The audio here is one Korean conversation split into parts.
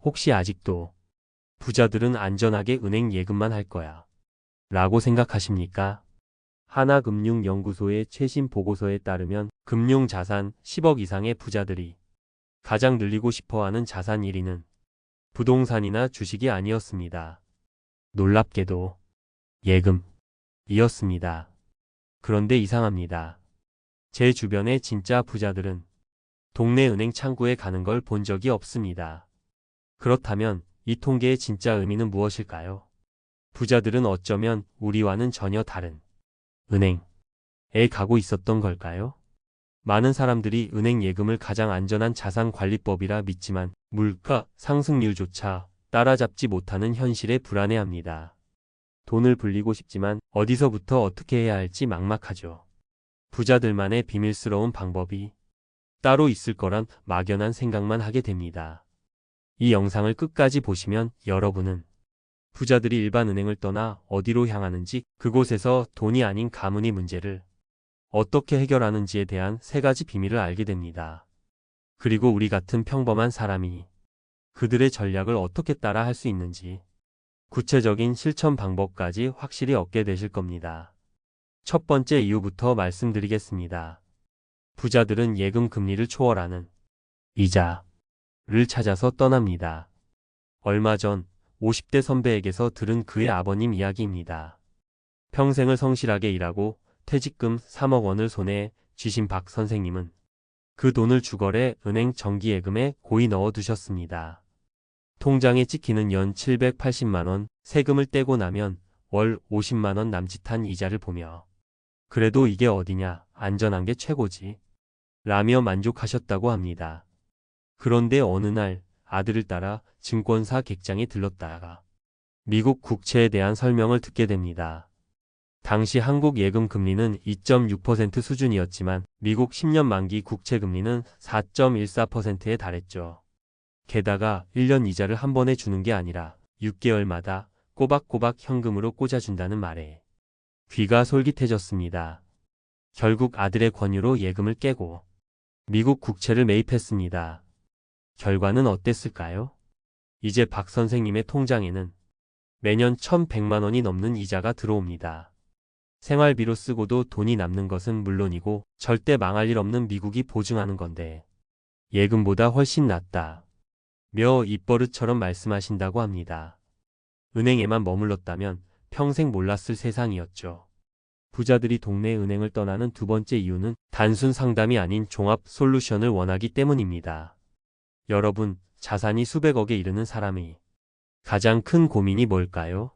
혹시 아직도 부자들은 안전하게 은행 예금만 할 거야 라고 생각하십니까? 하나금융연구소의 최신 보고서에 따르면 금융자산 10억 이상의 부자들이 가장 늘리고 싶어하는 자산 1위는 부동산이나 주식이 아니었습니다. 놀랍게도 예금이었습니다. 그런데 이상합니다. 제 주변의 진짜 부자들은 동네 은행 창구에 가는 걸 본 적이 없습니다. 그렇다면 이 통계의 진짜 의미는 무엇일까요? 부자들은 어쩌면 우리와는 전혀 다른 은행에 가고 있었던 걸까요? 많은 사람들이 은행 예금을 가장 안전한 자산 관리법이라 믿지만 물가 상승률조차 따라잡지 못하는 현실에 불안해합니다. 돈을 불리고 싶지만 어디서부터 어떻게 해야 할지 막막하죠. 부자들만의 비밀스러운 방법이 따로 있을 거란 막연한 생각만 하게 됩니다. 이 영상을 끝까지 보시면 여러분은 부자들이 일반 은행을 떠나 어디로 향하는지, 그곳에서 돈이 아닌 가문의 문제를 어떻게 해결하는지에 대한 3가지 비밀을 알게 됩니다. 그리고 우리 같은 평범한 사람이 그들의 전략을 어떻게 따라 할 수 있는지, 구체적인 실천 방법까지 확실히 얻게 되실 겁니다. 첫 번째 이유부터 말씀드리겠습니다. 부자들은 예금 금리를 초월하는 이자를 찾아서 떠납니다. 얼마 전 50대 선배에게서 들은 그의 아버님 이야기입니다. 평생을 성실하게 일하고 퇴직금 3억 원을 손에 쥐신 박 선생님은 그 돈을 주거래 은행 정기예금에 고이 넣어두셨습니다. 통장에 찍히는 연 780만 원 세금을 떼고 나면 월 50만 원 남짓한 이자를 보며 그래도 이게 어디냐, 안전한 게 최고지 라며 만족하셨다고 합니다. 그런데 어느 날 아들을 따라 증권사 객장에 들렀다가 미국 국채에 대한 설명을 듣게 됩니다. 당시 한국 예금 금리는 2.6% 수준이었지만 미국 10년 만기 국채 금리는 4.14%에 달했죠. 게다가 1년 이자를 한 번에 주는 게 아니라 6개월마다 꼬박꼬박 현금으로 꽂아준다는 말에 귀가 솔깃해졌습니다. 결국 아들의 권유로 예금을 깨고 미국 국채를 매입했습니다. 결과는 어땠을까요? 이제 박 선생님의 통장에는 매년 1,100만 원이 넘는 이자가 들어옵니다. 생활비로 쓰고도 돈이 남는 것은 물론이고 절대 망할 일 없는 미국이 보증하는 건데 예금보다 훨씬 낫다 며 입버릇처럼 말씀하신다고 합니다. 은행에만 머물렀다면 평생 몰랐을 세상이었죠. 부자들이 동네 은행을 떠나는 두 번째 이유는 단순 상담이 아닌 종합 솔루션을 원하기 때문입니다. 여러분, 자산이 수백억에 이르는 사람이 가장 큰 고민이 뭘까요?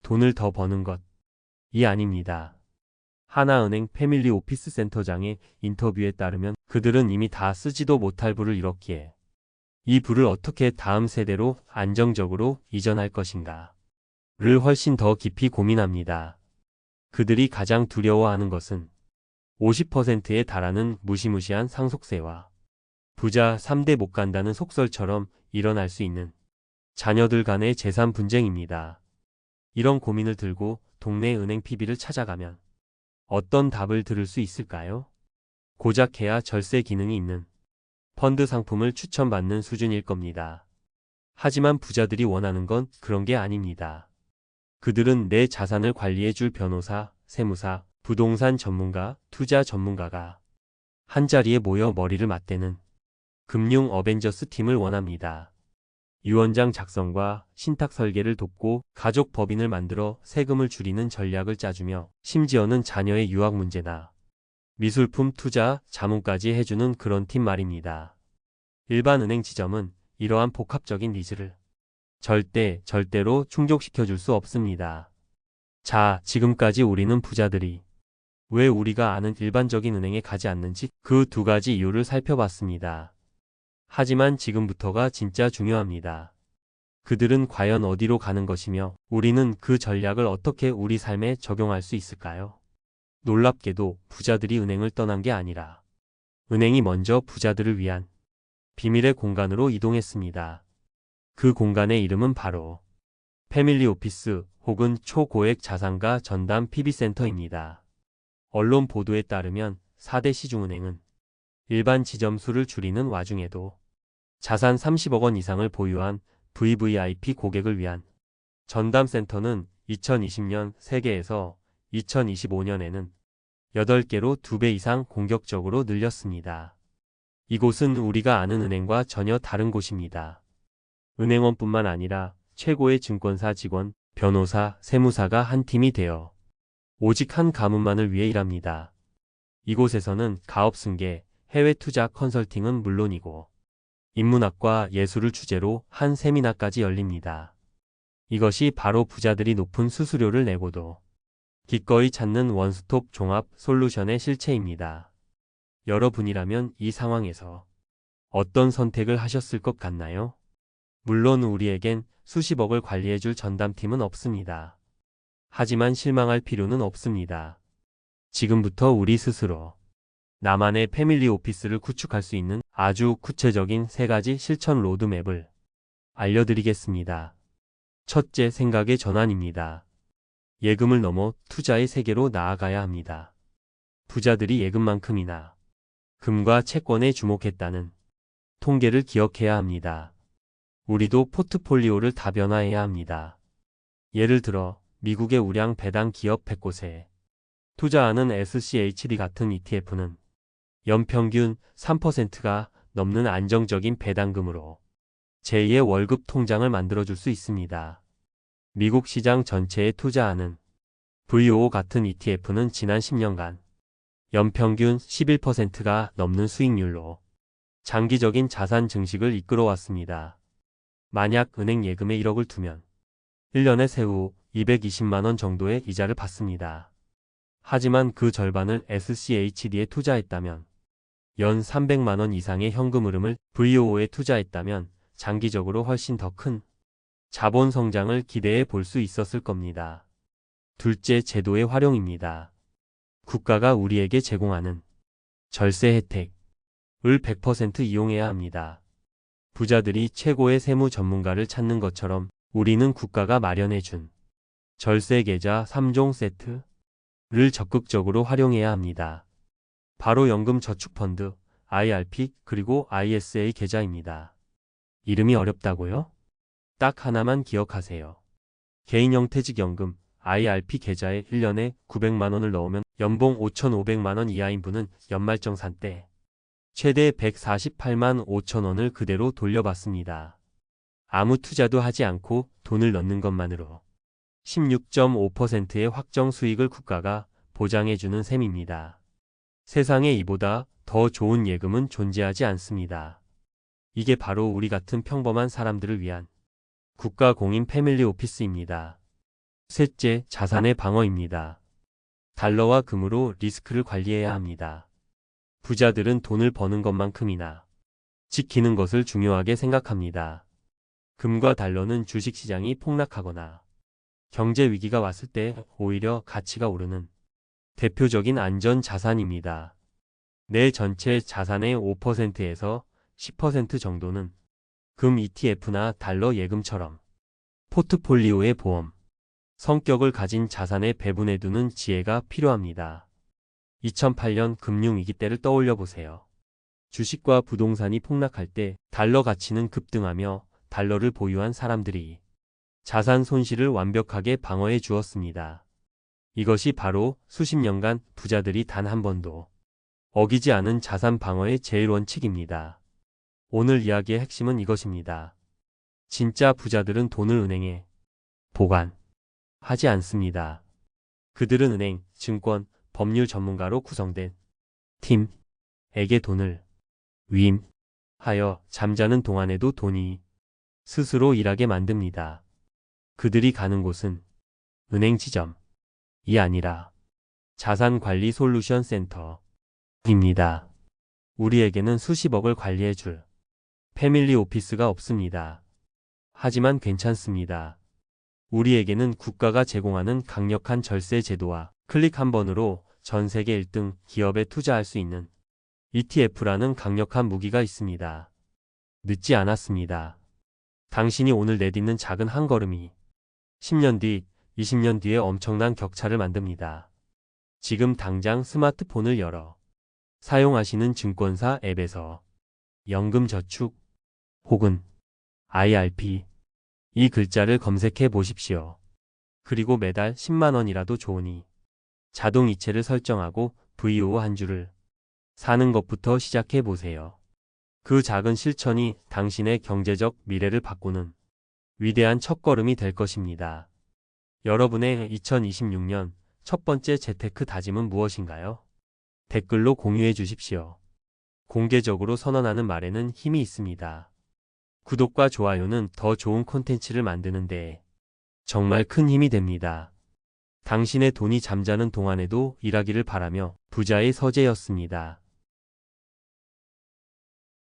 돈을 더 버는 것이 아닙니다. 하나은행 패밀리 오피스 센터장의 인터뷰에 따르면 그들은 이미 다 쓰지도 못할 부를 잃었기에 이 부를 어떻게 다음 세대로 안정적으로 이전할 것인가를 훨씬 더 깊이 고민합니다. 그들이 가장 두려워하는 것은 50%에 달하는 무시무시한 상속세와 부자 3대 못 간다는 속설처럼 일어날 수 있는 자녀들 간의 재산 분쟁입니다. 이런 고민을 들고 동네 은행 PB를 찾아가면 어떤 답을 들을 수 있을까요? 고작 해야 절세 기능이 있는 펀드 상품을 추천받는 수준일 겁니다. 하지만 부자들이 원하는 건 그런 게 아닙니다. 그들은 내 자산을 관리해줄 변호사, 세무사, 부동산 전문가, 투자 전문가가 한자리에 모여 머리를 맞대는 금융 어벤져스 팀을 원합니다. 유언장 작성과 신탁 설계를 돕고 가족 법인을 만들어 세금을 줄이는 전략을 짜주며 심지어는 자녀의 유학 문제나 미술품 투자, 자문까지 해주는 그런 팀 말입니다. 일반 은행 지점은 이러한 복합적인 니즈를 절대로 충족시켜줄 수 없습니다. 자, 지금까지 우리는 부자들이 왜 우리가 아는 일반적인 은행에 가지 않는지 그 2가지 이유를 살펴봤습니다. 하지만 지금부터가 진짜 중요합니다. 그들은 과연 어디로 가는 것이며 우리는 그 전략을 어떻게 우리 삶에 적용할 수 있을까요? 놀랍게도 부자들이 은행을 떠난 게 아니라 은행이 먼저 부자들을 위한 비밀의 공간으로 이동했습니다. 그 공간의 이름은 바로 패밀리 오피스 혹은 초고액 자산가 전담 PB센터입니다. 언론 보도에 따르면 4대 시중은행은 일반 지점 수를 줄이는 와중에도 자산 30억 원 이상을 보유한 VVIP 고객을 위한 전담센터는 2020년 3개에서 2025년에는 8개로 2배 이상 공격적으로 늘렸습니다. 이곳은 우리가 아는 은행과 전혀 다른 곳입니다. 은행원뿐만 아니라 최고의 증권사 직원, 변호사, 세무사가 한 팀이 되어 오직 한 가문만을 위해 일합니다. 이곳에서는 가업 승계, 해외 투자 컨설팅은 물론이고 인문학과 예술을 주제로 한 세미나까지 열립니다. 이것이 바로 부자들이 높은 수수료를 내고도 기꺼이 찾는 원스톱 종합 솔루션의 실체입니다. 여러분이라면 이 상황에서 어떤 선택을 하셨을 것 같나요? 물론 우리에겐 수십억을 관리해줄 전담팀은 없습니다. 하지만 실망할 필요는 없습니다. 지금부터 우리 스스로 나만의 패밀리 오피스를 구축할 수 있는 아주 구체적인 3가지 실천 로드맵을 알려드리겠습니다. 첫째, 생각의 전환입니다. 예금을 넘어 투자의 세계로 나아가야 합니다. 부자들이 예금만큼이나 금과 채권에 주목했다는 통계를 기억해야 합니다. 우리도 포트폴리오를 다변화해야 합니다. 예를 들어 미국의 우량 배당 기업 100곳에 투자하는 SCHD 같은 ETF는 연평균 3%가 넘는 안정적인 배당금으로 제2의 월급 통장을 만들어줄 수 있습니다. 미국 시장 전체에 투자하는 VOO 같은 ETF는 지난 10년간 연평균 11%가 넘는 수익률로 장기적인 자산 증식을 이끌어왔습니다. 만약 은행 예금에 1억을 두면 1년에 세후 220만 원 정도의 이자를 받습니다. 하지만 그 절반을 SCHD에 투자했다면 연 300만 원 이상의 현금 흐름을 VOO에 투자했다면 장기적으로 훨씬 더 큰 자본 성장을 기대해 볼 수 있었을 겁니다. 둘째, 제도의 활용입니다. 국가가 우리에게 제공하는 절세 혜택을 100% 이용해야 합니다. 부자들이 최고의 세무 전문가를 찾는 것처럼 우리는 국가가 마련해준 절세 계좌 3종 세트를 적극적으로 활용해야 합니다. 바로 연금저축펀드, IRP 그리고 ISA 계좌입니다. 이름이 어렵다고요? 딱 하나만 기억하세요. 개인형태직연금 IRP 계좌에 1년에 900만 원을 넣으면 연봉 5,500만 원 이하인 분은 연말정산 때 최대 148만 5천 원을 그대로 돌려받습니다. 아무 투자도 하지 않고 돈을 넣는 것만으로 16.5%의 확정 수익을 국가가 보장해주는 셈입니다. 세상에 이보다 더 좋은 예금은 존재하지 않습니다. 이게 바로 우리 같은 평범한 사람들을 위한 국가 공인 패밀리 오피스입니다. 셋째, 자산의 방어입니다. 달러와 금으로 리스크를 관리해야 합니다. 부자들은 돈을 버는 것만큼이나 지키는 것을 중요하게 생각합니다. 금과 달러는 주식시장이 폭락하거나 경제 위기가 왔을 때 오히려 가치가 오르는 대표적인 안전 자산입니다. 내 전체 자산의 5%에서 10% 정도는 금 ETF나 달러 예금처럼 포트폴리오의 보험 성격을 가진 자산에 배분해두는 지혜가 필요합니다. 2008년 금융위기 때를 떠올려 보세요. 주식과 부동산이 폭락할 때 달러 가치는 급등하며 달러를 보유한 사람들이 자산 손실을 완벽하게 방어해 주었습니다. 이것이 바로 수십 년간 부자들이 단 한 번도 어기지 않은 자산 방어의 제일 원칙입니다. 오늘 이야기의 핵심은 이것입니다. 진짜 부자들은 돈을 은행에 보관하지 않습니다. 그들은 은행, 증권, 법률 전문가로 구성된 팀에게 돈을 위임하여 잠자는 동안에도 돈이 스스로 일하게 만듭니다. 그들이 가는 곳은 은행 지점이 아니라 자산관리 솔루션 센터입니다. 우리에게는 수십억을 관리해줄 패밀리 오피스가 없습니다. 하지만 괜찮습니다. 우리에게는 국가가 제공하는 강력한 절세 제도와 클릭 한 번으로 전 세계 1등 기업에 투자할 수 있는 ETF라는 강력한 무기가 있습니다. 늦지 않았습니다. 당신이 오늘 내딛는 작은 한 걸음이 10년 뒤, 20년 뒤에 엄청난 격차를 만듭니다. 지금 당장 스마트폰을 열어 사용하시는 증권사 앱에서 연금저축 혹은 IRP 이 글자를 검색해 보십시오. 그리고 매달 10만 원이라도 좋으니 자동 이체를 설정하고 VO 한 주를 사는 것부터 시작해 보세요. 그 작은 실천이 당신의 경제적 미래를 바꾸는 위대한 첫걸음이 될 것입니다. 여러분의 2026년 첫 번째 재테크 다짐은 무엇인가요? 댓글로 공유해 주십시오. 공개적으로 선언하는 말에는 힘이 있습니다. 구독과 좋아요는 더 좋은 콘텐츠를 만드는 데 정말 큰 힘이 됩니다. 당신의 돈이 잠자는 동안에도 일하기를 바라며 부자의 서재였습니다.